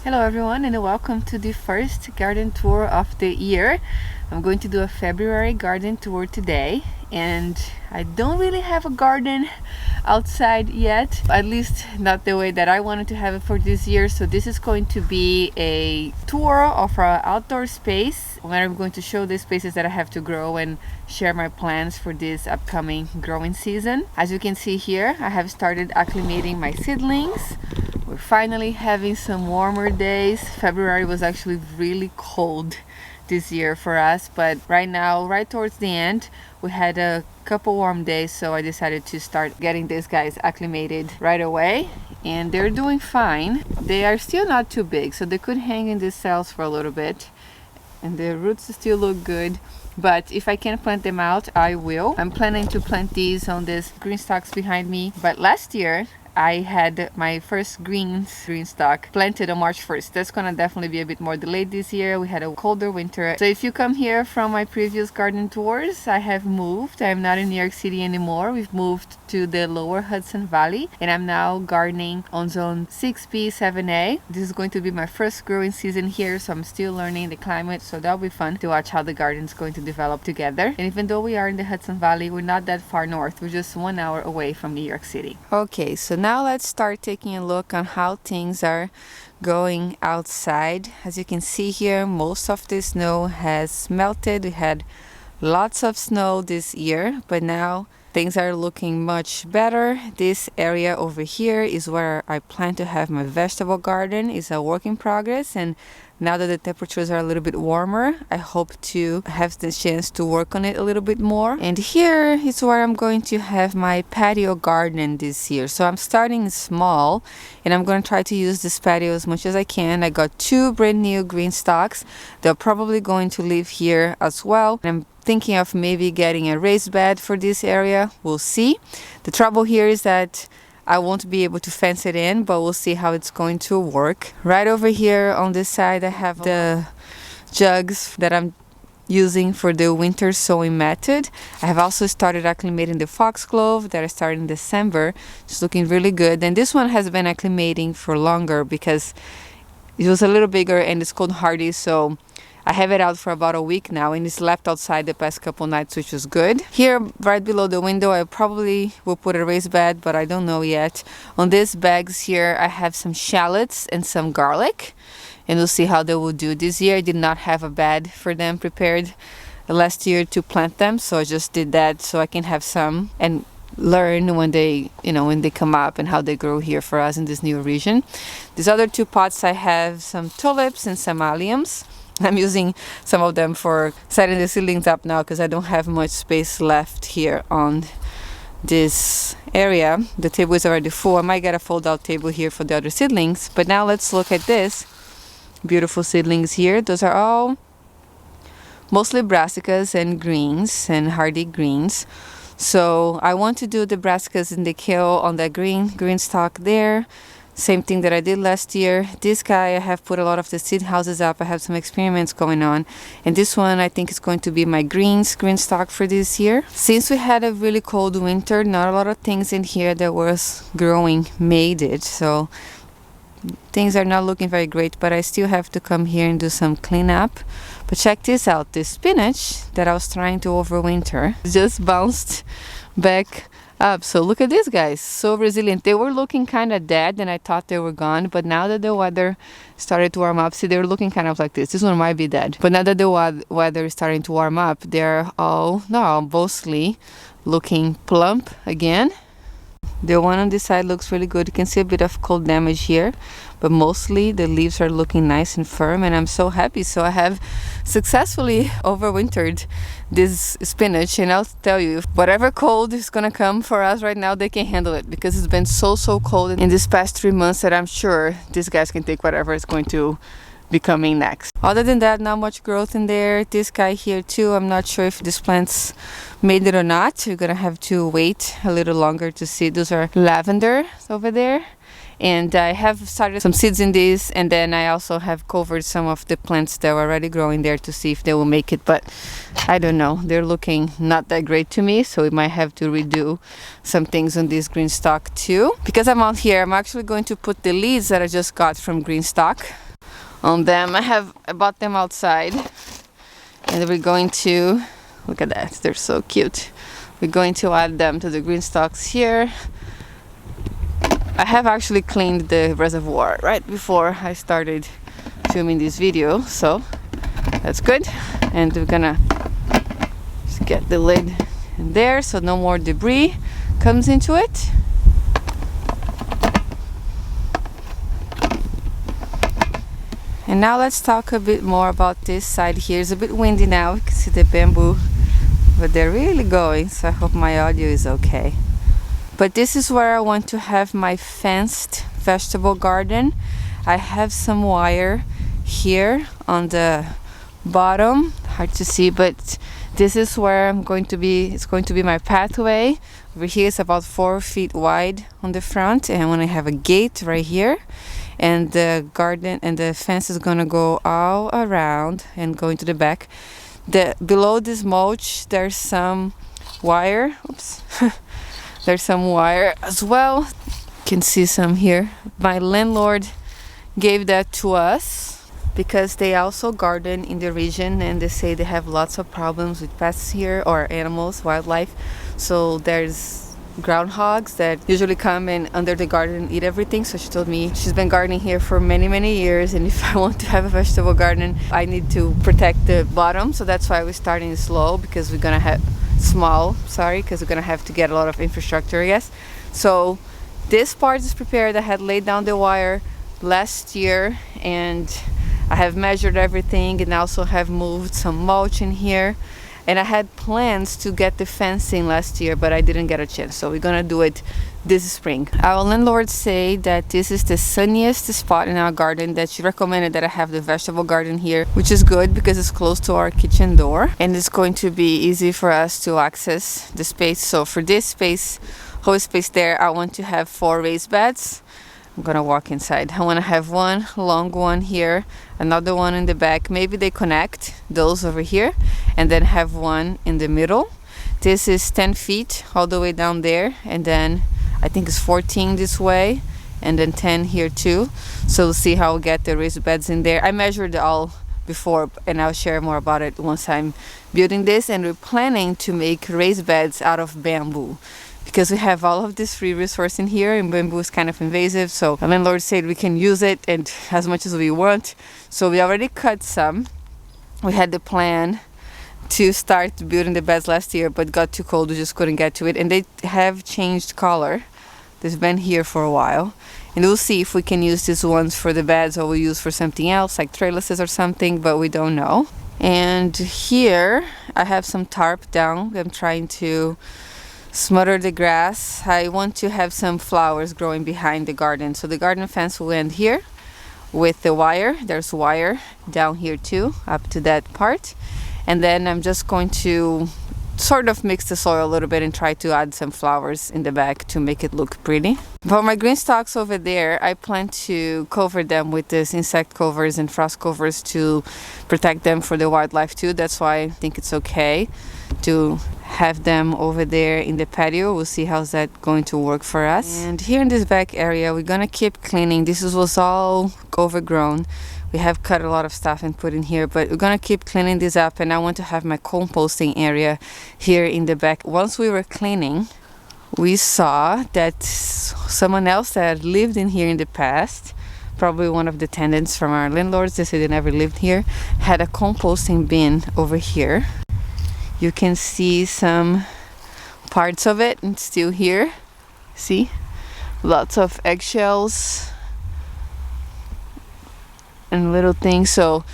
Hello everyone and welcome to the first garden tour of the year. I'm going to do a February garden tour today, and I don't really have a garden outside yet, at least not the way that I wanted to have it for this year. So this is going to be a tour of our outdoor space where I'm going to show the spaces that I have to grow and share my plans for this upcoming growing season. As you can see here, I have started acclimating my seedlings. We're finally having some warmer days. February was actually really cold this year for us, but right now, right towards the end, we had a couple warm days, so I decided to start getting these guys acclimated right away, and they're doing fine. They are still not too big, so they could hang in these cells for a little bit, and the roots still look good. But if I can plant them out, I will. I'm planning to plant these on these green stalks behind me, but last year I had my first Greenstock planted on March 1st. That's gonna definitely be a bit more delayed this year. We had a colder winter. So if you come here from my previous garden tours, I have moved. I'm not in New York City anymore. We've moved to the lower Hudson Valley, and I'm now gardening on zone 6B, 7A. This is going to be my first growing season here, so I'm still learning the climate, so that'll be fun to watch how the garden's going to develop together. And even though we are in the Hudson Valley, we're not that far north. We're just 1 hour away from New York City. Okay, so now let's start taking a look on how things are going outside. As you can see here, most of the snow has melted. We had lots of snow this year, but now things are looking much better. This area over here is where I plan to have my vegetable garden. It's a work in progress, and now that the temperatures are a little bit warmer, I hope to have the chance to work on it a little bit more. And here is where I'm going to have my patio garden this year. So I'm starting small, and I'm going to try to use this patio as much as I can. I got 2 brand new green stalks. They're probably going to live here as well. And I'm thinking of maybe getting a raised bed for this area. We'll see. The trouble here is that I won't be able to fence it in, but we'll see how it's going to work. Right over here on this side, I have the jugs that I'm using for the winter sowing method. I have also started acclimating the foxglove that I started in December. It's looking really good. And this one has been acclimating for longer because it was a little bigger and it's cold hardy, so I have it out for about a week now, and it's left outside the past couple nights, which was good. Here, right below the window, I probably will put a raised bed, but I don't know yet. On these bags here, I have some shallots and some garlic, and we'll see how they will do. This year, I did not have a bed for them prepared last year to plant them, so I just did that so I can have some and learn when they come up and how they grow here for us in this new region. These other 2 pots, I have some tulips and some alliums. I'm using some of them for setting the seedlings up now because I don't have much space left here on this area. The table is already full. I might get a fold-out table here for the other seedlings. But now let's look at this beautiful seedlings here. Those are all mostly brassicas and greens and hardy greens. So I want to do the brassicas in the kale on that green stalk there. Same thing that I did last year. This guy, I have put a lot of the seed houses up. I have some experiments going on. And this one, I think is going to be my green stock for this year. Since we had a really cold winter, not a lot of things in here that was growing made it. So things are not looking very great, but I still have to come here and do some cleanup. But check this out. This spinach that I was trying to overwinter just bounced back up. So look at these guys, so resilient. They were looking kind of dead and I thought they were gone, but now that the weather started to warm up, see, they were looking kind of like this one might be dead, but now that the weather is starting to warm up, they're all mostly looking plump again. The one on this side looks really good. You can see a bit of cold damage here, but mostly the leaves are looking nice and firm, and I'm so happy. So I have successfully overwintered this spinach, and I'll tell you, whatever cold is gonna come for us right now, they can handle it because it's been so cold in these past 3 months that I'm sure these guys can take whatever is going to be coming next. Other than that, not much growth in there. This guy here too, I'm not sure if these plants made it or not. You're gonna have to wait a little longer to see. Those are lavender over there, and I have started some seeds in these, and then I also have covered some of the plants that were already growing there to see if they will make it, but I don't know, they're looking not that great to me, so we might have to redo some things on this green stock too. Because I'm out here, I'm actually going to put the leaves that I just got from Greenstock on them. I bought them outside, and we're going to look at that. They're so cute. We're going to add them to the green stalks here. I have actually cleaned the reservoir right before I started filming this video, so that's good. And we're gonna just get the lid in there so no more debris comes into it. And now let's talk a bit more about this side here. It's a bit windy now. You can see the bamboo, but they're really going, so I hope my audio is okay. But this is where I want to have my fenced vegetable garden. I have some wire here on the bottom, hard to see, but this is where I'm going to be. It's going to be my pathway. Over here is about 4 feet wide on the front, and I want to have a gate right here. And the garden and the fence is gonna go all around and go into the back. Below this mulch, there's some wire. Oops. There's some wire as well. You can see some here. My landlord gave that to us because they also garden in the region, and they say they have lots of problems with pests here, or animals, wildlife. So there's groundhogs that usually come in under the garden and eat everything. So she told me she's been gardening here for many years, and if I want to have a vegetable garden, I need to protect the bottom. So that's why we're starting slow, because we're gonna have because we're gonna have to get a lot of infrastructure, I guess. So this part is prepared. I had laid down the wire last year, and I have measured everything, and also have moved some mulch in here. And I had plans to get the fencing last year, but I didn't get a chance, so we're gonna do it this spring. Our landlord say that this is the sunniest spot in our garden, that she recommended that I have the vegetable garden here, which is good because it's close to our kitchen door, and it's going to be easy for us to access the space. So for this space, whole space there, I want to have 4 raised beds. I'm gonna walk inside. I want to have one long one here, another one in the back. Maybe they connect those over here, and then have one in the middle. This is 10 feet all the way down there, and then I think it's 14 this way, and then 10 here too. So we'll see how we get the raised beds in there. I measured it all before, and I'll share more about it once I'm building this. And we're planning to make raised beds out of bamboo, because we have all of this free resource in here, and bamboo is kind of invasive. So the landlord said we can use it and as much as we want. So we already cut some. We had the plan to start building the beds last year, but got too cold, we just couldn't get to it. And they have changed color. They've been here for a while, and we'll see if we can use these ones for the beds, or we'll use for something else like trellises or something, but we don't know. And here I have some tarp down. I'm trying to smother the grass. I want to have some flowers growing behind the garden, so the garden fence will end here with the wire. There's wire down here too, up to that part. And then I'm just going to sort of mix the soil a little bit and try to add some flowers in the back to make it look pretty. For my green stalks over there, I plan to cover them with this insect covers and frost covers to protect them for the wildlife too. That's why I think it's okay to have them over there in the patio. We'll see how's that going to work for us. And here in this back area, we're gonna keep cleaning. This was all overgrown. We have cut a lot of stuff and put in here, but we're gonna keep cleaning this up. And I want to have my composting area here in the back. Once we were cleaning, we saw that someone else that lived in here in the past, probably one of the tenants from our landlords, they said they never lived here, had a composting bin over here. You can see some parts of it, and still here. See? Lots of eggshells and little things. So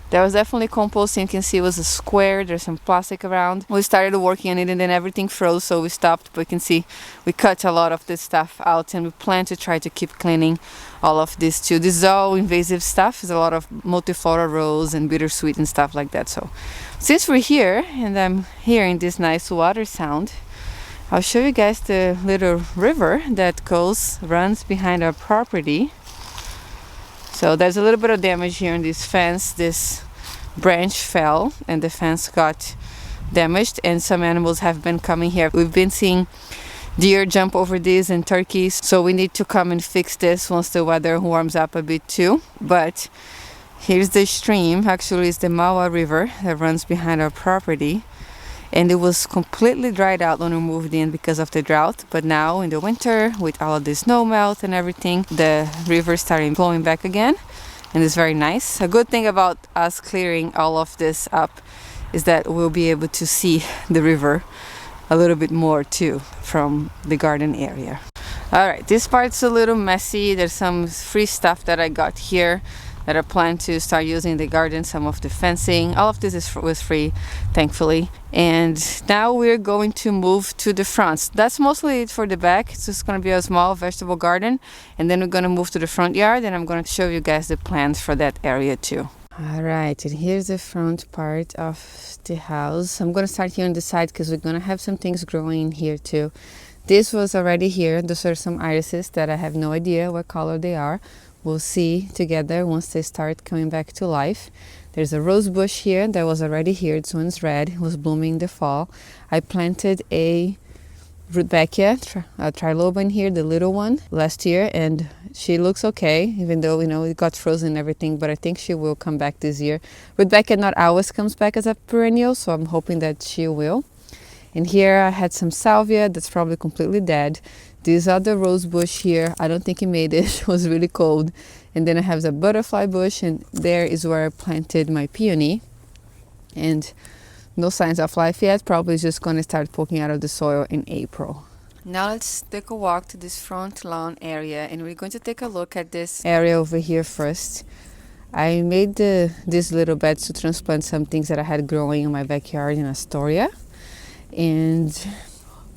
there was definitely composting. You can see it was a square. There's some plastic around. We started working on it, and then everything froze, so we stopped. But you can see we cut a lot of this stuff out, and we plan to try to keep cleaning all of this too. This is all invasive stuff. There's a lot of multiflora rose and bittersweet and stuff like that. So since we're here and I'm hearing this nice water sound, I'll show you guys the little river that runs behind our property. So there's a little bit of damage here in this fence. This branch fell and the fence got damaged, and some animals have been coming here. We've been seeing deer jump over this and turkeys, so we need to come and fix this once the weather warms up a bit too. But Here's the stream. Actually, it's the Mawa River that runs behind our property. And it was completely dried out when we moved in because of the drought. But now in the winter, with all of the snow melt and everything, the river started flowing back again. And it's very nice. A good thing about us clearing all of this up is that we'll be able to see the river a little bit more too from the garden area. All right, this part's a little messy. There's some free stuff that I got here that I plan to start using in the garden. Some of the fencing, all of this was free, thankfully. And now we're going to move to the front. That's mostly it for the back. It's just going to be a small vegetable garden, and then we're going to move to the front yard, and I'm going to show you guys the plans for that area too. All right, and here's the front part of the house. I'm going to start here on the side because we're going to have some things growing here too. This was already here. Those are some irises that I have no idea what color they are. We'll see together once they start coming back to life. There's a rose bush here that was already here. This one's red. It was blooming in the fall. I planted a Rudbeckia, a triloba in here, the little one, last year, and she looks okay, even though, it got frozen and everything, but I think she will come back this year. Rudbeckia not always comes back as a perennial, so I'm hoping that she will. And here I had some salvia that's probably completely dead. This other rose bush here, I don't think it made it. It was really cold. And then I have the butterfly bush, and there is where I planted my peony. And no signs of life yet. Probably just going to start poking out of the soil in April. Now let's take a walk to this front lawn area, and we're going to take a look at this area over here first. I made these little beds to transplant some things that I had growing in my backyard in Astoria. And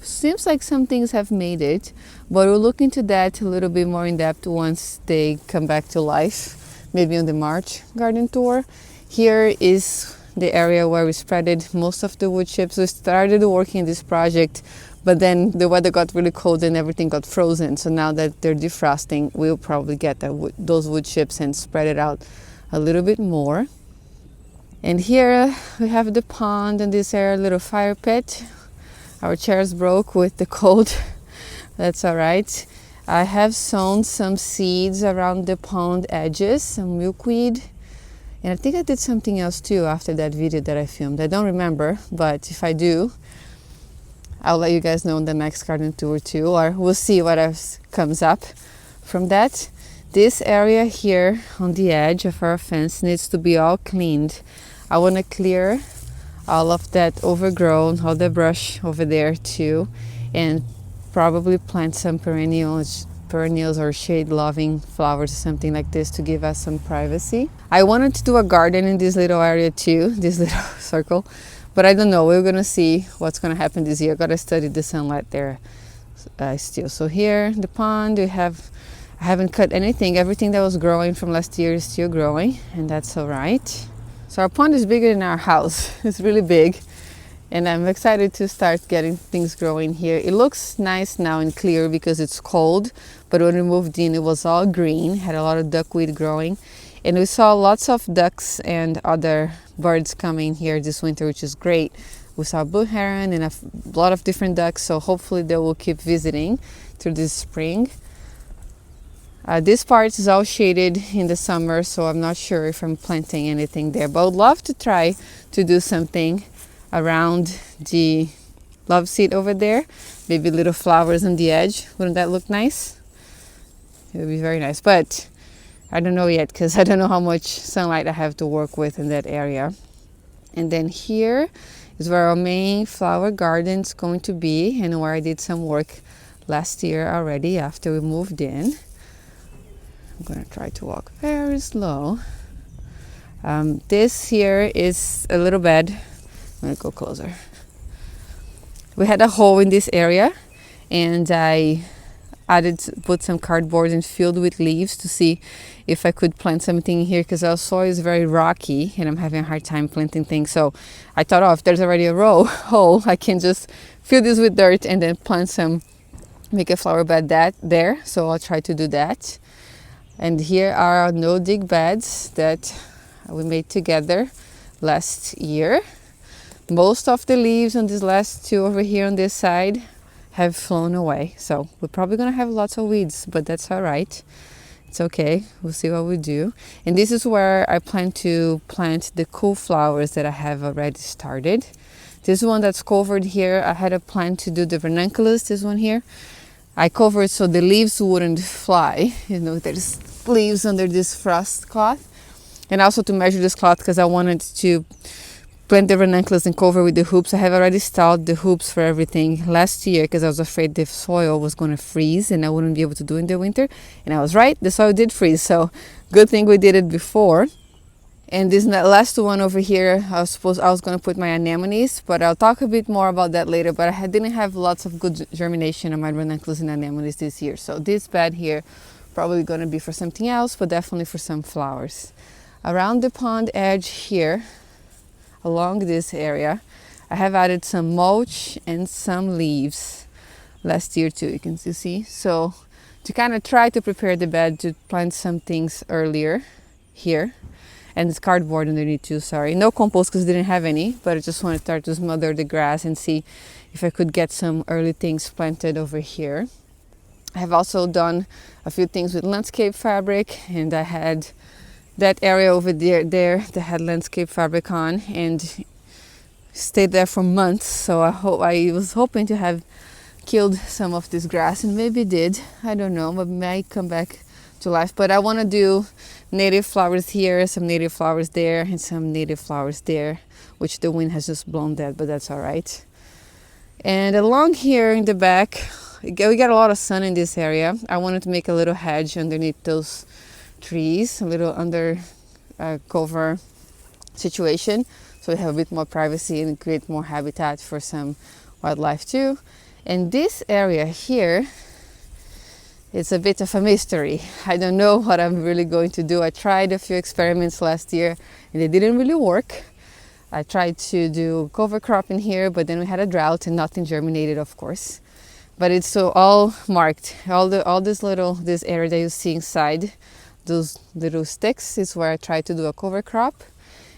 seems like some things have made it, but we'll look into that a little bit more in depth once they come back to life, maybe on the March garden tour. Here is the area where we spreaded most of the wood chips. We started working this project, but then the weather got really cold and everything got frozen. So now that they're defrosting, we'll probably get those wood chips and spread it out a little bit more. And here we have the pond, and this area, little fire pit. Our chairs broke with the cold. That's all right. I have sown some seeds around the pond edges, some milkweed. And I think I did something else too after that video that I filmed. I don't remember, but if I do, I'll let you guys know in the next garden tour too, or we'll see what else comes up from that. This area here on the edge of our fence needs to be all cleaned. I want to clear all of that overgrown, all the brush over there too, and probably plant some perennials or shade-loving flowers or something like this to give us some privacy. I wanted to do a garden in this little area too, this little circle, but I don't know. We're gonna see what's gonna happen this year. Gotta study the sunlight there still. So here, the pond, I haven't cut anything. Everything that was growing from last year is still growing, and that's all right. So our pond is bigger than our house. It's really big, and I'm excited to start getting things growing here. It looks nice now and clear because it's cold, but when we moved in, it was all green, had a lot of duckweed growing, and we saw lots of ducks and other birds coming here this winter, which is great. We saw blue heron and a lot of different ducks, so hopefully they will keep visiting through this spring. This part is all shaded in the summer, so I'm not sure if I'm planting anything there, but I would love to try to do something around the love seat over there. Maybe little flowers on the edge. Wouldn't that look nice? It would be very nice, but I don't know yet because I don't know how much sunlight I have to work with in that area. And then here is where our main flower garden is going to be, and where I did some work last year already after we moved in. I'm going to try to walk very slow. This here is a little bed. I'm going to go closer. We had a hole in this area, and I put some cardboard and filled with leaves to see if I could plant something here, because our soil is very rocky and I'm having a hard time planting things. So I thought, if there's already a hole, I can just fill this with dirt and then plant make a flower bed there. So I'll try to do that. And here are our no-dig beds that we made together last year. Most of the leaves on these last two over here on this side have flown away. So we're probably going to have lots of weeds, but that's all right. It's okay, we'll see what we do. And this is where I plan to plant the cool flowers that I have already started. This one that's covered here, I had a plan to do the ranunculus, this one here. I covered so the leaves wouldn't fly. You know, there's leaves under this frost cloth. And also to measure this cloth because I wanted to plant the ranunculus and cover with the hoops. I have already installed the hoops for everything last year because I was afraid the soil was going to freeze and I wouldn't be able to do it in the winter. And I was right, the soil did freeze. So good thing we did it before. And this last one over here, I was going to put my anemones, but I'll talk a bit more about that later. But I didn't have lots of good germination on my ranunculus and anemones this year. So this bed here probably going to be for something else, but definitely for some flowers. Around the pond edge here, along this area, I have added some mulch and some leaves last year too, you can see. So to kind of try to prepare the bed to plant some things earlier here. And it's cardboard underneath too, sorry. No compost because I didn't have any, but I just want to start to smother the grass and see if I could get some early things planted over here. I have also done a few things with landscape fabric, and I had that area over there that had landscape fabric on and stayed there for months. So I was hoping to have killed some of this grass, and maybe did. I don't know, but might come back to life. But I want to do native flowers here, some native flowers there, and some native flowers there, which the wind has just blown that, but that's all right. And along here in the back, we got a lot of sun in this area. I wanted to make a little hedge underneath those trees, a little under cover situation, so we have a bit more privacy and create more habitat for some wildlife too. And this area here, it's a bit of a mystery. I don't know what I'm really going to do. I tried a few experiments last year and they didn't really work. I tried to do cover crop in here, but then we had a drought and nothing germinated, of course. But it's so all marked. This area that you see inside those little sticks is where I tried to do a cover crop.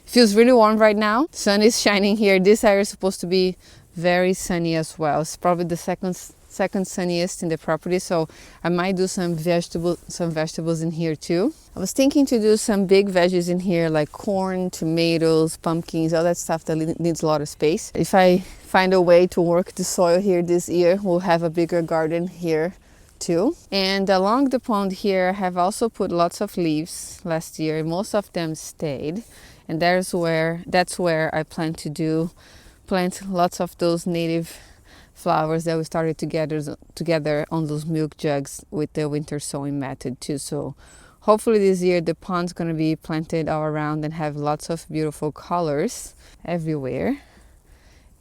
It feels really warm right now. Sun is shining here. This area is supposed to be very sunny as well. It's probably the second sunniest in the property, so I might do some vegetables in here too. I was thinking to do some big veggies in here like corn, tomatoes, pumpkins, all that stuff that needs a lot of space. If I find a way to work the soil here this year, we'll have a bigger garden here too. And along the pond here, I have also put lots of leaves last year. Most of them stayed, and that's where I plan to plant lots of those native flowers that we started together on those milk jugs with the winter sowing method too. So hopefully this year the pond's going to be planted all around and have lots of beautiful colors everywhere.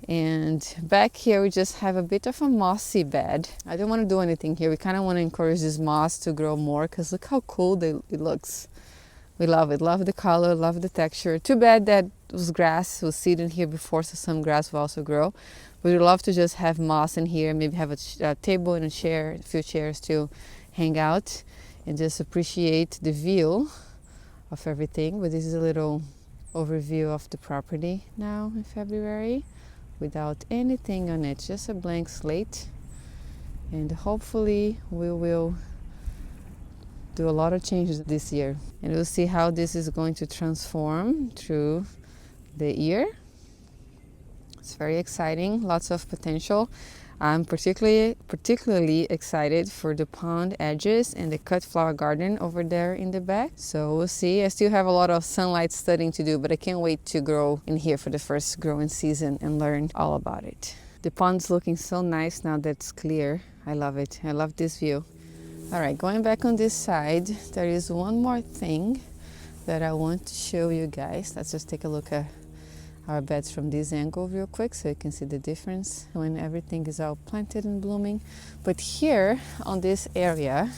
And back here we just have a bit of a mossy bed. I don't want to do anything here. We kind of want to encourage this moss to grow more because look how cool it looks. We love it. Love the color, love the texture. Too bad that was seed in here before, so some grass will also grow. We'd love to just have moss in here, maybe have a table and a few chairs to hang out and just appreciate the view of everything. But this is a little overview of the property now in February without anything on it, just a blank slate. And hopefully we will do a lot of changes this year. And we'll see how this is going to transform through the year. It's very exciting, lots of potential. I'm particularly excited for the pond edges and the cut flower garden over there in the back. So we'll see. I still have a lot of sunlight studying to do, but I can't wait to grow in here for the first growing season and learn all about it. The pond's looking so nice now that it's clear. I love it. I love this view. All right, going back on this side, there is one more thing that I want to show you guys. Let's just take a look at our beds from this angle real quick so you can see the difference when everything is all planted and blooming. But here on this area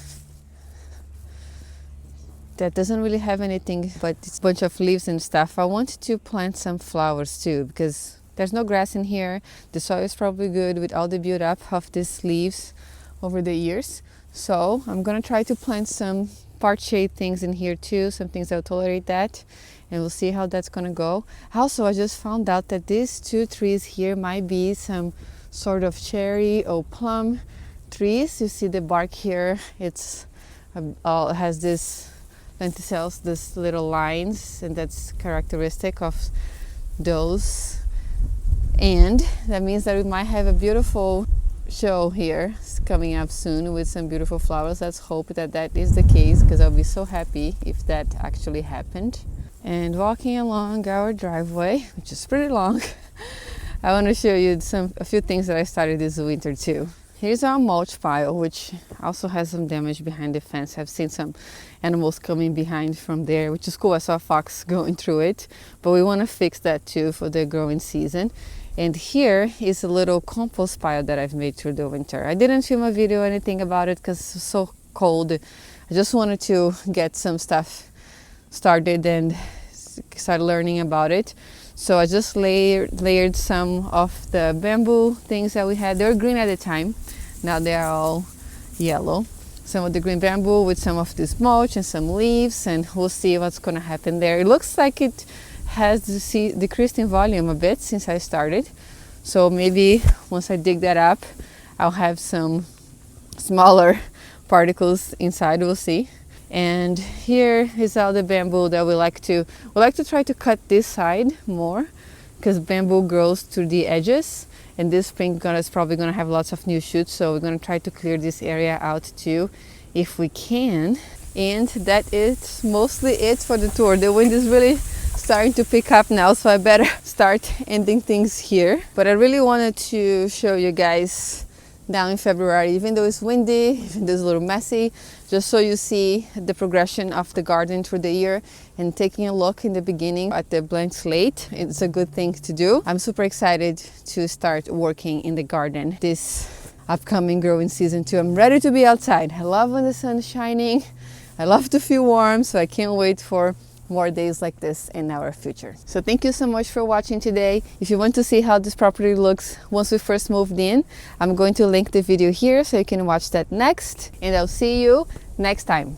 that doesn't really have anything but it's a bunch of leaves and stuff, I wanted to plant some flowers too because there's no grass in here. The soil is probably good with all the build up of these leaves over the years. So I'm gonna try to plant some part shade things in here too, some things that will tolerate that, and we'll see how that's gonna go. Also, I just found out that these two trees here might be some sort of cherry or plum trees. You see the bark here, it's has this lenticels, this little lines, and that's characteristic of those. And that means that we might have a beautiful show here coming up soon with some beautiful flowers. Let's hope that that is the case, because I'll be so happy if that actually happened. And walking along our driveway, which is pretty long, I want to show you a few things that I started this winter too. Here's our mulch pile, which also has some damage behind the fence. I've seen some animals coming behind from there, which is cool. I saw a fox going through it, but we want to fix that too for the growing season. And here is a little compost pile that I've made through the winter. I didn't film a video or anything about it because it's so cold. I just wanted to get some stuff started and start learning about it. So I just layered some of the bamboo things that we had. They were green at the time. Now they are all yellow. Some of the green bamboo with some of this mulch and some leaves, and we'll see what's going to happen there. It looks like it has decreased in volume a bit since I started. So maybe once I dig that up, I'll have some smaller particles inside, we'll see. And here is all the bamboo that we like to try to cut this side more, because bamboo grows through the edges, and this spring is probably going to have lots of new shoots, so we're going to try to clear this area out too if we can. And that is mostly it for the tour. The wind is really starting to pick up now, so I better start ending things here. But I really wanted to show you guys now in February, even though it's windy, even though it's a little messy, just so you see the progression of the garden through the year. And taking a look in the beginning at the blank slate, it's a good thing to do. I'm super excited to start working in the garden this upcoming growing season too. I'm ready to be outside. I love when the sun is shining. I love to feel warm, so I can't wait for more days like this in our future. So thank you so much for watching today. If you want to see how this property looks once we first moved in, I'm going to link the video here so you can watch that next, and I'll see you next time.